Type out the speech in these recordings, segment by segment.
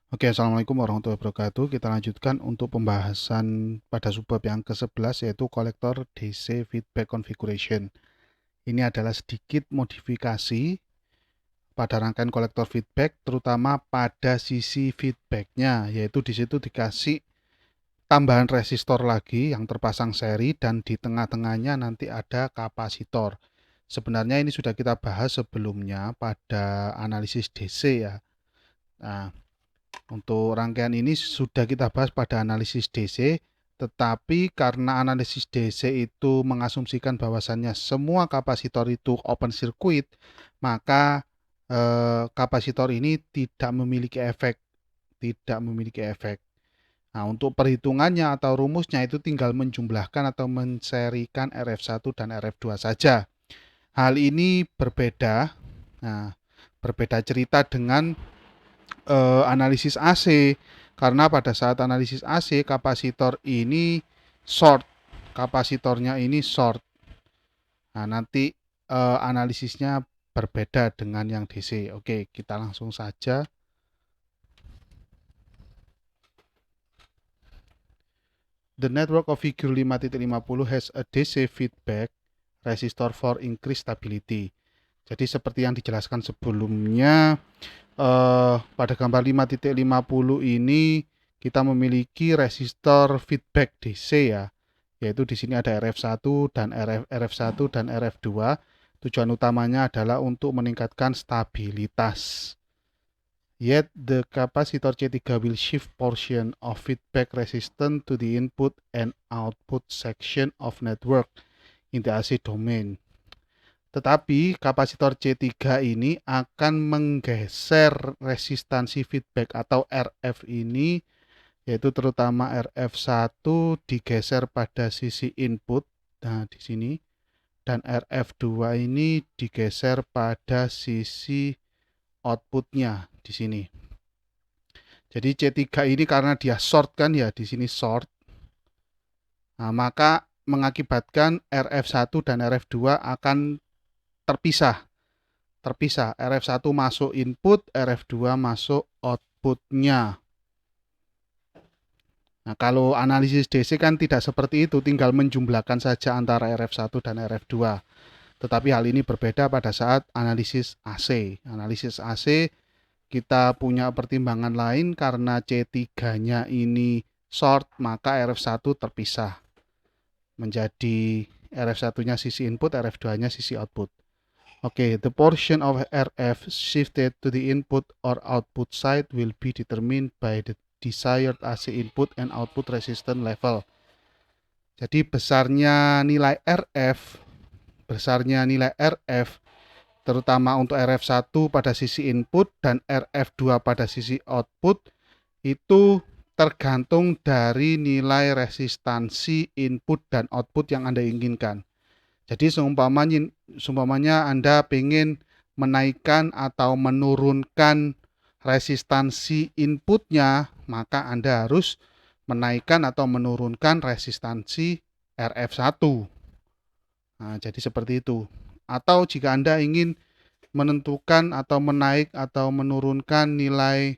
Oke, Assalamualaikum warahmatullahi wabarakatuh. Kita lanjutkan untuk pembahasan pada subbab yang ke-11 yaitu kolektor DC feedback configuration. Ini adalah sedikit modifikasi pada rangkaian kolektor feedback, terutama pada sisi feedbacknya, yaitu di situ dikasih tambahan resistor lagi yang terpasang seri dan di tengah-tengahnya nanti ada kapasitor. Sebenarnya ini sudah kita bahas sebelumnya pada analisis DC ya. Nah, untuk rangkaian ini sudah kita bahas pada analisis DC, tetapi karena analisis DC itu mengasumsikan bahwasannya semua kapasitor itu open circuit, maka kapasitor ini tidak memiliki efek. Nah, untuk perhitungannya atau rumusnya itu tinggal menjumlahkan atau menserikan RF1 dan RF2 saja. Hal ini berbeda, nah, berbeda cerita dengan analisis AC, karena pada saat analisis AC kapasitornya ini short. Nah, nanti analisisnya berbeda dengan yang DC. Oke, kita langsung saja. The network of figure 5.50 has a DC feedback resistor for increased stability. Jadi seperti yang dijelaskan sebelumnya, pada gambar 5.50 ini kita memiliki resistor feedback DC ya, yaitu di sini ada RF1 dan RF1 dan RF2. Tujuan utamanya adalah untuk meningkatkan stabilitas. Yet the capacitor C3 will shift portion of feedback resistance to the input and output section of network in the AC domain. Tetapi kapasitor C3 ini akan menggeser resistansi feedback atau RF ini, yaitu terutama RF1 digeser pada sisi input, nah di sini, dan RF2 ini digeser pada sisi outputnya di sini. Jadi C3 ini karena dia short kan ya, di sini short, nah, maka mengakibatkan RF1 dan RF2 akan terpisah. RF1 masuk input, RF2 masuk outputnya. Nah, kalau analisis DC kan tidak seperti itu, tinggal menjumlahkan saja antara RF1 dan RF2. Tetapi hal ini berbeda pada saat analisis AC. Analisis AC kita punya pertimbangan lain, karena C3-nya ini short, maka RF1 terpisah menjadi RF1-nya sisi input, RF2-nya sisi output. Okay, the portion of RF shifted to the input or output side will be determined by the desired AC input and output resistance level. Jadi besarnya nilai RF terutama untuk RF1 pada sisi input dan RF2 pada sisi output itu tergantung dari nilai resistansi input dan output yang Anda inginkan. Jadi seumpamanya Anda ingin menaikkan atau menurunkan resistansi inputnya, maka Anda harus menaikkan atau menurunkan resistansi RF1. Nah, jadi seperti itu. Atau jika Anda ingin menentukan atau menaik atau menurunkan nilai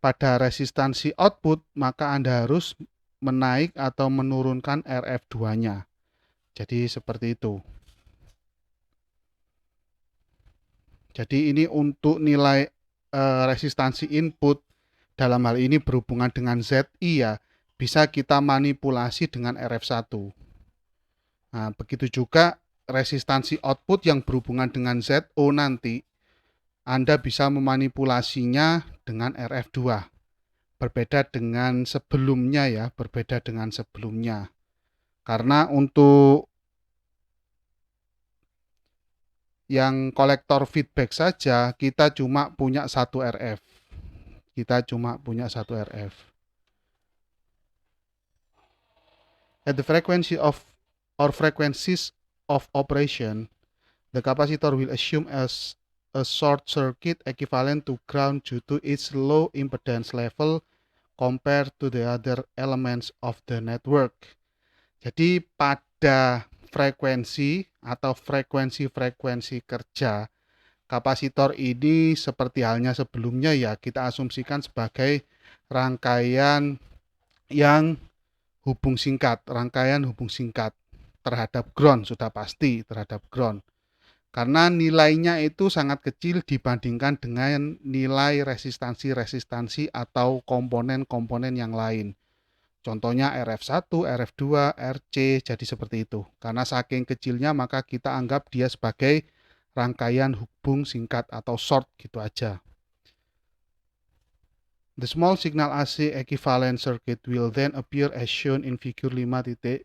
pada resistansi output, maka Anda harus menaik atau menurunkan RF2-nya. Jadi seperti itu. Jadi ini untuk nilai resistansi input, dalam hal ini berhubungan dengan ZI ya, bisa kita manipulasi dengan RF1. Nah, begitu juga resistansi output yang berhubungan dengan ZO nanti, Anda bisa memanipulasinya dengan RF2. Berbeda dengan sebelumnya ya, Karena untuk yang kolektor feedback saja kita cuma punya satu RF. At the frequency of or frequencies of operation, the capacitor will assume as a short circuit equivalent to ground due to its low impedance level compared to the other elements of the network. Jadi pada frekuensi atau frekuensi kerja, Kapasitor ini seperti halnya sebelumnya ya, kita asumsikan sebagai rangkaian yang rangkaian hubung singkat terhadap ground, sudah pasti terhadap ground. Karena nilainya itu sangat kecil dibandingkan dengan nilai resistansi-resistansi atau komponen-komponen yang lain. Contohnya RF1, RF2, RC, jadi seperti itu. Karena saking kecilnya maka kita anggap dia sebagai rangkaian hubung singkat atau short gitu aja. The small signal AC equivalent circuit will then appear as shown in figure 5.51.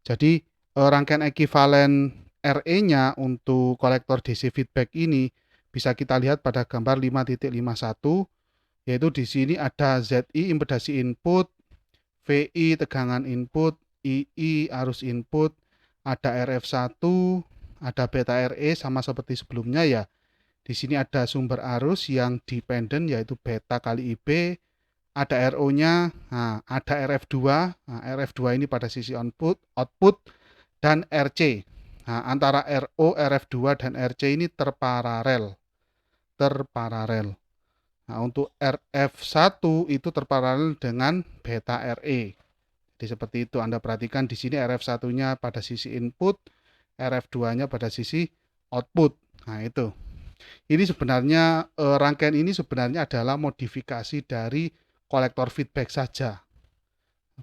Jadi rangkaian ekuivalen RE-nya untuk kolektor DC feedback ini bisa kita lihat pada gambar 5.51, yaitu di sini ada ZI impedasi input, VI tegangan input, II arus input, ada RF1, ada beta RE sama seperti sebelumnya ya. Di sini ada sumber arus yang dependen yaitu beta kali IB, ada RO-nya, ada RF2. Nah, RF2 ini pada sisi output dan RC. Nah, antara RO, RF2 dan RC ini terparalel. Nah, untuk RF1 itu terparalel dengan beta RE. Jadi seperti itu, Anda perhatikan di sini RF1-nya pada sisi input, RF2-nya pada sisi output. Nah, itu. Ini sebenarnya rangkaian ini sebenarnya adalah modifikasi dari kolektor feedback saja.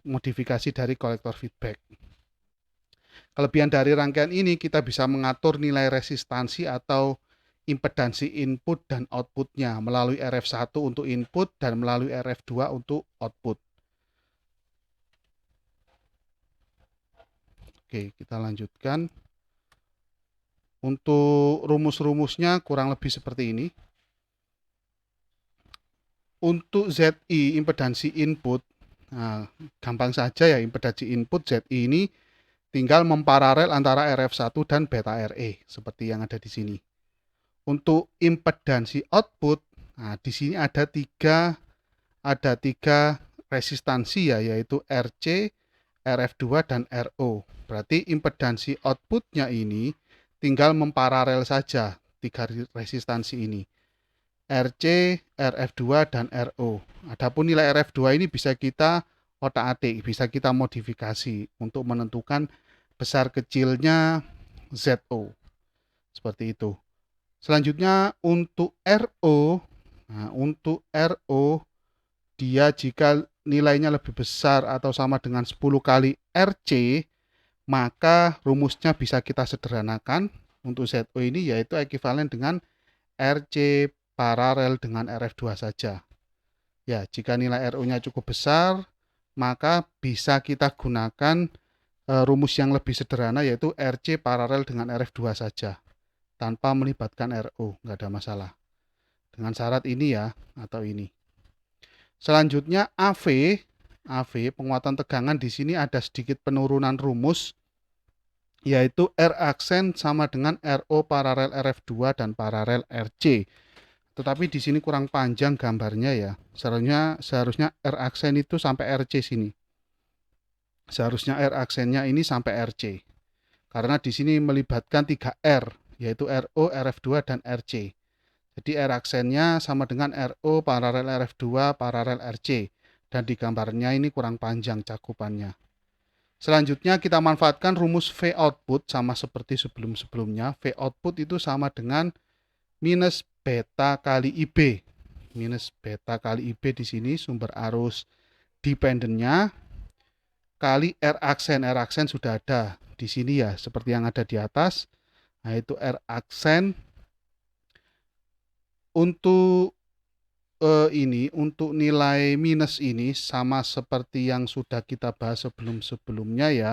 Modifikasi dari kolektor feedback. Kelebihan dari rangkaian ini kita bisa mengatur nilai resistansi atau impedansi input dan outputnya melalui RF1 untuk input dan melalui RF2 untuk output. Oke, kita lanjutkan. Untuk rumus-rumusnya kurang lebih seperti ini. Untuk ZI impedansi input, nah, gampang saja ya, impedansi input ZI ini tinggal memparalel antara RF1 dan beta RE seperti yang ada di sini. Untuk impedansi output, nah di sini ada tiga resistansi ya, yaitu RC, RF2 dan RO. Berarti impedansi outputnya ini tinggal memparalel saja tiga resistansi ini. RC, RF2 dan RO. Adapun nilai RF2 ini bisa kita otak-atik, bisa kita modifikasi untuk menentukan besar kecilnya ZO. Seperti itu. Selanjutnya untuk RO. Nah, untuk RO dia jika nilainya lebih besar atau sama dengan 10 kali RC, maka rumusnya bisa kita sederhanakan untuk ZO ini yaitu ekuivalen dengan RC paralel dengan RF2 saja. Ya, jika nilai RO-nya cukup besar, maka bisa kita gunakan rumus yang lebih sederhana yaitu RC paralel dengan RF2 saja tanpa melibatkan RO, nggak ada masalah. Dengan syarat ini ya, atau ini. Selanjutnya AV penguatan tegangan di sini ada sedikit penurunan rumus yaitu R aksen sama dengan RO paralel RF2 dan paralel RC. Tetapi di sini kurang panjang gambarnya ya. Seharusnya R aksen itu sampai RC sini. Seharusnya R aksennya ini sampai RC. Karena di sini melibatkan 3 R, yaitu RO, RF2 dan RC. Jadi R aksennya sama dengan RO paralel RF2 paralel RC. Dan di gambarnya ini kurang panjang cakupannya. Selanjutnya kita manfaatkan rumus V output sama seperti sebelum-sebelumnya. V output itu sama dengan minus beta kali IB. Minus beta kali IB di sini sumber arus dependennya kali R aksen. R aksen sudah ada di sini ya, seperti yang ada di atas. Nah, itu R aksen. Untuk untuk nilai minus ini sama seperti yang sudah kita bahas sebelum-sebelumnya ya.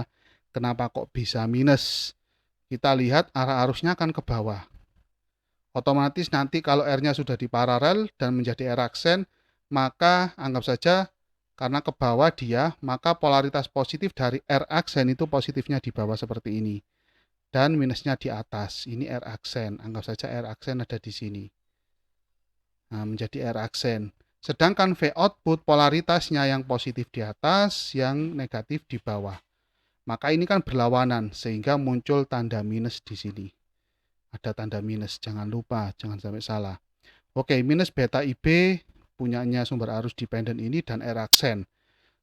Kenapa kok bisa minus? Kita lihat arah arusnya akan ke bawah. Otomatis nanti kalau R-nya sudah diparalel dan menjadi R aksen, maka anggap saja karena ke bawah dia, maka polaritas positif dari R aksen itu positifnya di bawah seperti ini. Dan minusnya di atas. Ini R aksen. Anggap saja R aksen ada di sini. Nah, menjadi R aksen. Sedangkan V output polaritasnya yang positif di atas, yang negatif di bawah. Maka ini kan berlawanan sehingga muncul tanda minus di sini. Ada tanda minus, jangan lupa, jangan sampai salah. Oke, minus beta IB punyanya sumber arus dependen ini dan R aksen.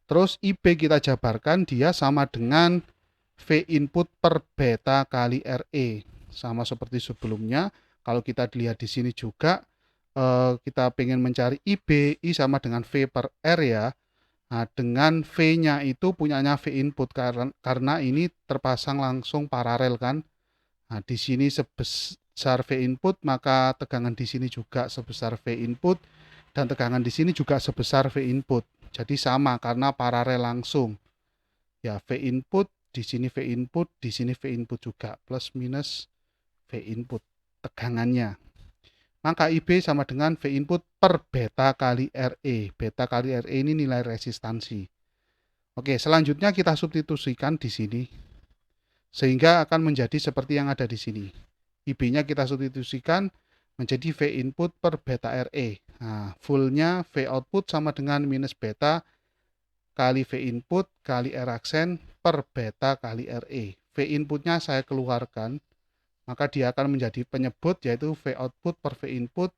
Terus IB kita jabarkan, dia sama dengan V input per beta kali RE. Sama seperti sebelumnya, kalau kita lihat di sini juga, kita pengen mencari IB, I sama dengan V per R ya. Nah, dengan V-nya itu punyanya V input, karena ini terpasang langsung paralel kan. Nah, di sini sebesar V input, maka tegangan di sini juga sebesar V input, dan tegangan di sini juga sebesar V input. Jadi sama karena paralel langsung. Ya, V input, di sini V input, di sini V input juga, plus minus V input tegangannya. Maka IB sama dengan V input per beta kali RE. Beta kali RE ini nilai resistansi. Oke, selanjutnya kita substitusikan di sini, sehingga akan menjadi seperti yang ada di sini. IB-nya kita substitusikan menjadi V input per beta RE. Nah, fullnya V output sama dengan minus beta kali V input kali R aksen per beta kali RE. V inputnya saya keluarkan, maka dia akan menjadi penyebut, yaitu V output per V input.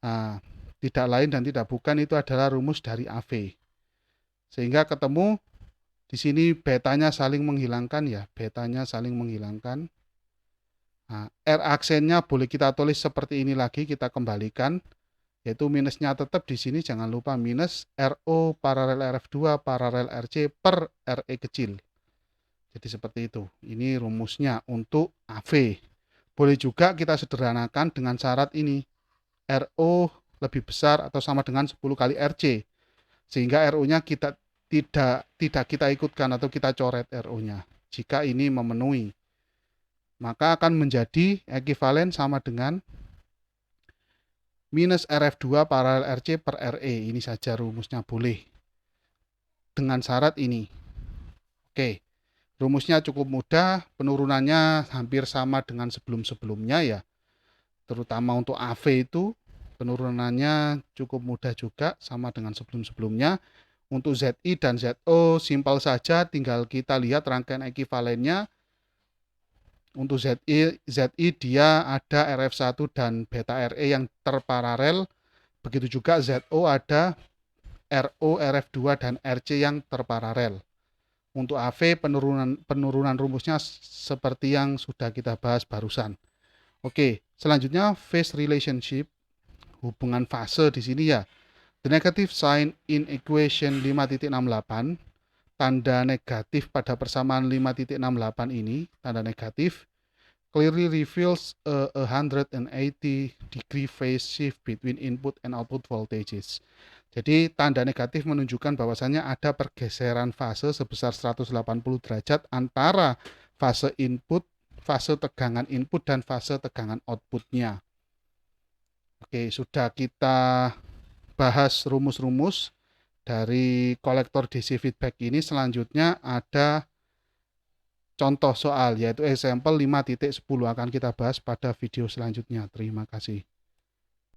Nah, tidak lain dan tidak bukan, itu adalah rumus dari AV. Sehingga ketemu di sini betanya saling menghilangkan ya, betanya saling menghilangkan. Nah, R aksennya boleh kita tulis seperti ini lagi, kita kembalikan, yaitu minusnya tetap di sini, jangan lupa minus RO paralel RF2 paralel RC per RE kecil. Jadi seperti itu. Ini rumusnya untuk AV. Boleh juga kita sederhanakan dengan syarat ini, RO lebih besar atau sama dengan 10 kali RC, sehingga RO-nya tidak kita ikutkan atau kita coret RO-nya. Jika ini memenuhi, maka akan menjadi ekuivalen sama dengan minus RF2 paralel RC per RE. Ini saja rumusnya, boleh dengan syarat ini. Oke, rumusnya cukup mudah, penurunannya hampir sama dengan sebelum-sebelumnya ya. Terutama untuk AV itu penurunannya cukup mudah juga, sama dengan sebelum-sebelumnya. Untuk ZI dan ZO simpel saja, tinggal kita lihat rangkaian ekuivalennya. Untuk ZI dia ada RF1 dan beta RE yang terparalel. Begitu juga ZO ada RO, RF2 dan RC yang terparalel. Untuk AV penurunan rumusnya seperti yang sudah kita bahas barusan. Oke, selanjutnya phase relationship, hubungan fase di sini ya. The negative sign in equation 5.68, tanda negatif pada persamaan 5.68 ini, tanda negatif, clearly reveals a 180 degree phase shift between input and output voltages. Jadi tanda negatif menunjukkan bahwasannya ada pergeseran fase sebesar 180 derajat antara fase input, fase tegangan input, dan fase tegangan outputnya. Oke, sudah kita bahas rumus-rumus dari kolektor DC feedback ini. Selanjutnya ada contoh soal, yaitu example 5.10, akan kita bahas pada video selanjutnya. Terima kasih.